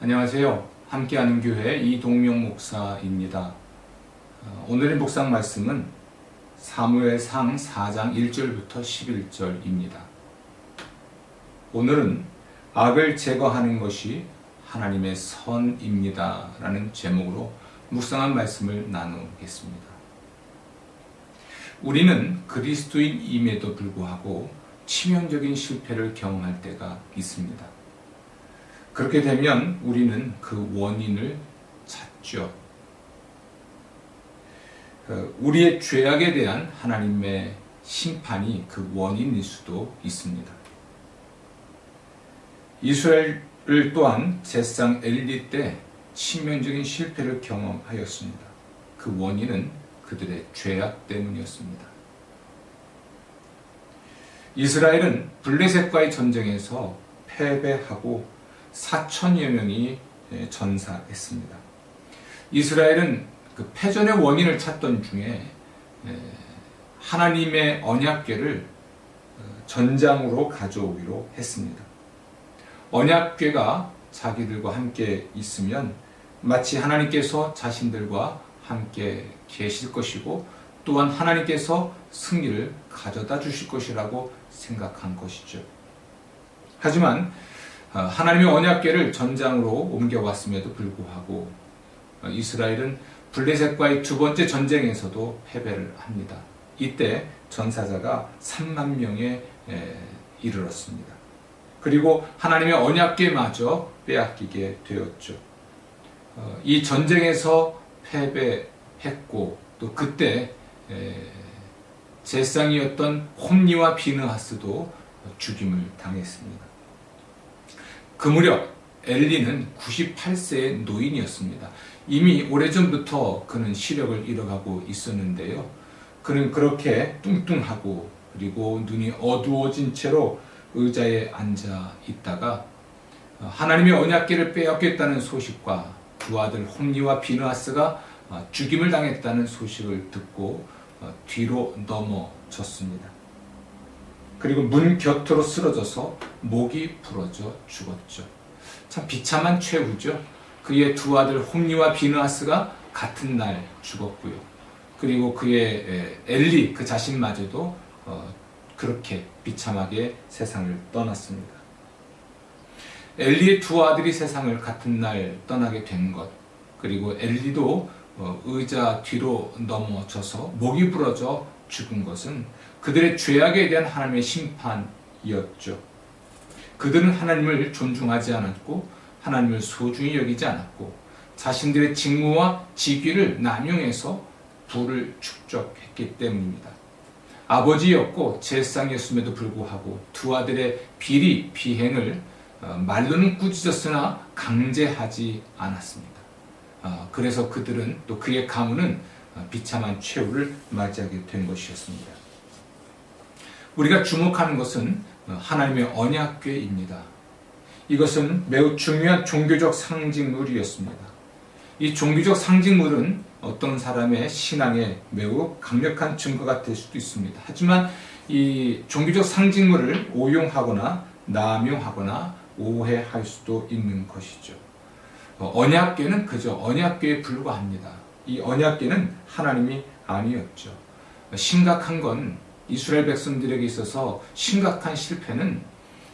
안녕하세요. 함께하는 교회 이동명 목사입니다. 오늘의 묵상 말씀은 사무엘상 4장 1절부터 11절입니다. 오늘은 악을 제거하는 것이 하나님의 선입니다 라는 제목으로 묵상한 말씀을 나누겠습니다. 우리는 그리스도인임에도 불구하고 치명적인 실패를 경험할 때가 있습니다. 그렇게 되면 우리는 그 원인을 찾죠. 우리의 죄악에 대한 하나님의 심판이 그 원인일 수도 있습니다. 이스라엘 또한 제사장 엘리 때 치명적인 실패를 경험하였습니다. 그 원인은 그들의 죄악 때문이었습니다. 이스라엘은 블레셋과의 전쟁에서 패배하고 4천여 명이 전사했습니다. 이스라엘은 그 패전의 원인을 찾던 중에 하나님의 언약궤를 전장으로 가져오기로 했습니다. 언약궤가 자기들과 함께 있으면 마치 하나님께서 자신들과 함께 계실 것이고 또한 하나님께서 승리를 가져다 주실 것이라고 생각한 것이죠. 하지만 하나님의 언약궤를 전장으로 옮겨왔음에도 불구하고 이스라엘은 블레셋과의 두 번째 전쟁에서도 패배를 합니다. 이때 전사자가 3만 명에 이르렀습니다. 그리고 하나님의 언약궤마저 빼앗기게 되었죠. 이 전쟁에서 패배했고 또 그때 제사장이었던 홈니와 비느하스도 죽임을 당했습니다. 그 무렵 엘리는 98세의 노인이었습니다. 이미 오래전부터 그는 시력을 잃어가고 있었는데요. 그는 그렇게 뚱뚱하고 그리고 눈이 어두워진 채로 의자에 앉아 있다가 하나님의 언약궤를 빼앗겼다는 소식과 두 아들 홈니와 비느하스가 죽임을 당했다는 소식을 듣고 뒤로 넘어졌습니다. 그리고 문 곁으로 쓰러져서 목이 부러져 죽었죠. 참 비참한 최후죠. 그의 두 아들 홈니와 비느하스가 같은 날 죽었고요. 그리고 그의 엘리 그 자신마저도 그렇게 비참하게 세상을 떠났습니다. 엘리의 두 아들이 세상을 같은 날 떠나게 된 것, 그리고 엘리도 의자 뒤로 넘어져서 목이 부러져 죽은 것은 그들의 죄악에 대한 하나님의 심판이었죠. 그들은 하나님을 존중하지 않았고 하나님을 소중히 여기지 않았고 자신들의 직무와 직위를 남용해서 부를 축적했기 때문입니다. 아버지였고 제사장이었음에도 불구하고 두 아들의 비리, 비행을 말로는 꾸짖었으나 강제하지 않았습니다. 그래서 그들은 또 그의 가문은 비참한 최후를 맞이하게 된 것이었습니다. 우리가 주목하는 것은 하나님의 언약궤입니다. 이것은 매우 중요한 종교적 상징물이었습니다. 이 종교적 상징물은 어떤 사람의 신앙에 매우 강력한 증거가 될 수도 있습니다. 하지만 이 종교적 상징물을 오용하거나 남용하거나 오해할 수도 있는 것이죠. 언약궤는 그저 언약궤에 불과합니다. 이 언약궤는 하나님이 아니었죠. 심각한 건 이스라엘 백성들에게 있어서 심각한 실패는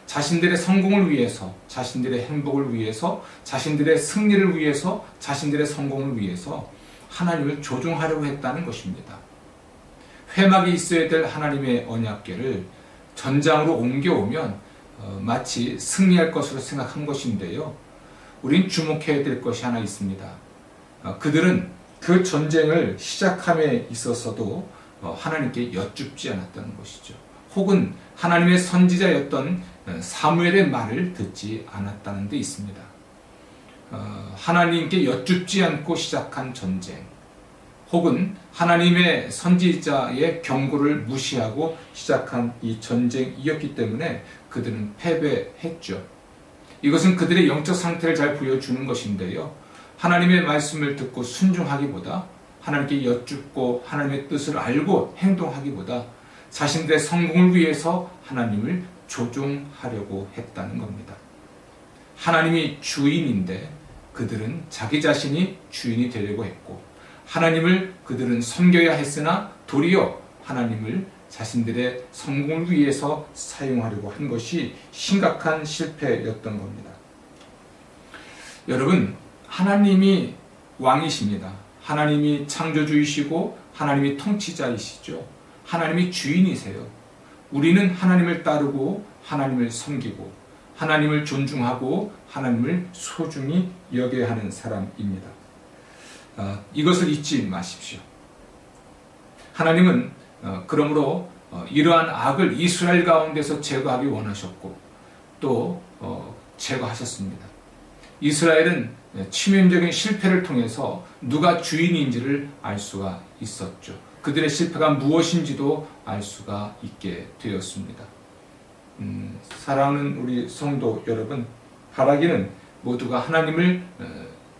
자신들의 성공을 위해서, 자신들의 행복을 위해서, 자신들의 승리를 위해서, 자신들의 성공을 위해서 하나님을 조종하려고 했다는 것입니다. 회막이 있어야 될 하나님의 언약궤를 전장으로 옮겨오면 마치 승리할 것으로 생각한 것인데요. 우린 주목해야 될 것이 하나 있습니다. 그들은 그 전쟁을 시작함에 있어서도 하나님께 여쭙지 않았다는 것이죠. 혹은 하나님의 선지자였던 사무엘의 말을 듣지 않았다는 데 있습니다. 하나님께 여쭙지 않고 시작한 전쟁, 혹은 하나님의 선지자의 경고를 무시하고 시작한 이 전쟁이었기 때문에 그들은 패배했죠. 이것은 그들의 영적 상태를 잘 보여주는 것인데요. 하나님의 말씀을 듣고 순종하기보다 하나님께 여쭙고 하나님의 뜻을 알고 행동하기보다 자신들의 성공을 위해서 하나님을 조종하려고 했다는 겁니다. 하나님이 주인인데 그들은 자기 자신이 주인이 되려고 했고 하나님을 그들은 섬겨야 했으나 도리어 하나님을 자신들의 성공을 위해서 사용하려고 한 것이 심각한 실패였던 겁니다. 여러분, 하나님이 왕이십니다. 하나님이 창조주이시고 하나님이 통치자이시죠. 하나님이 주인이세요. 우리는 하나님을 따르고 하나님을 섬기고 하나님을 존중하고 하나님을 소중히 여겨야 하는 사람입니다. 이것을 잊지 마십시오. 하나님은 그러므로 이러한 악을 이스라엘 가운데서 제거하기 원하셨고 또 제거하셨습니다. 이스라엘은 치명적인 실패를 통해서 누가 주인인지를 알 수가 있었죠. 그들의 실패가 무엇인지도 알 수가 있게 되었습니다. 사랑하는 우리 성도 여러분, 바라기는 모두가 하나님을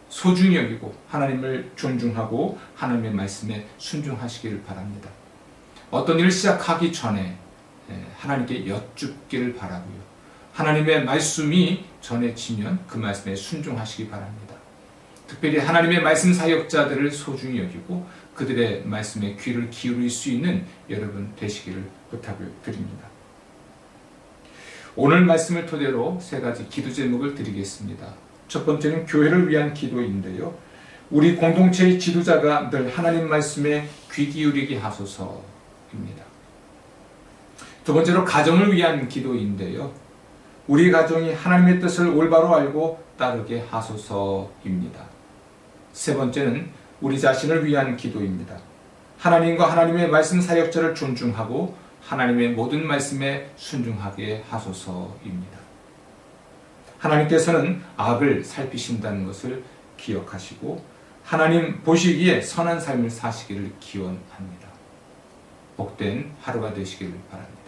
소중히 여기고 하나님을 존중하고 하나님의 말씀에 순종하시기를 바랍니다. 어떤 일을 시작하기 전에 하나님께 여쭙기를 바라고요. 하나님의 말씀이 전해지면 그 말씀에 순종하시기 바랍니다. 특별히 하나님의 말씀 사역자들을 소중히 여기고 그들의 말씀에 귀를 기울일 수 있는 여러분 되시기를 부탁을 드립니다. 오늘 말씀을 토대로 세 가지 기도 제목을 드리겠습니다. 첫 번째는 교회를 위한 기도인데요. 우리 공동체의 지도자가 늘 하나님 말씀에 귀 기울이게 하소서입니다. 두 번째로 가정을 위한 기도인데요. 우리 가정이 하나님의 뜻을 올바로 알고 따르게 하소서입니다. 세 번째는 우리 자신을 위한 기도입니다. 하나님과 하나님의 말씀 사역자를 존중하고 하나님의 모든 말씀에 순종하게 하소서입니다. 하나님께서는 악을 살피신다는 것을 기억하시고 하나님 보시기에 선한 삶을 사시기를 기원합니다. 복된 하루가 되시기를 바랍니다.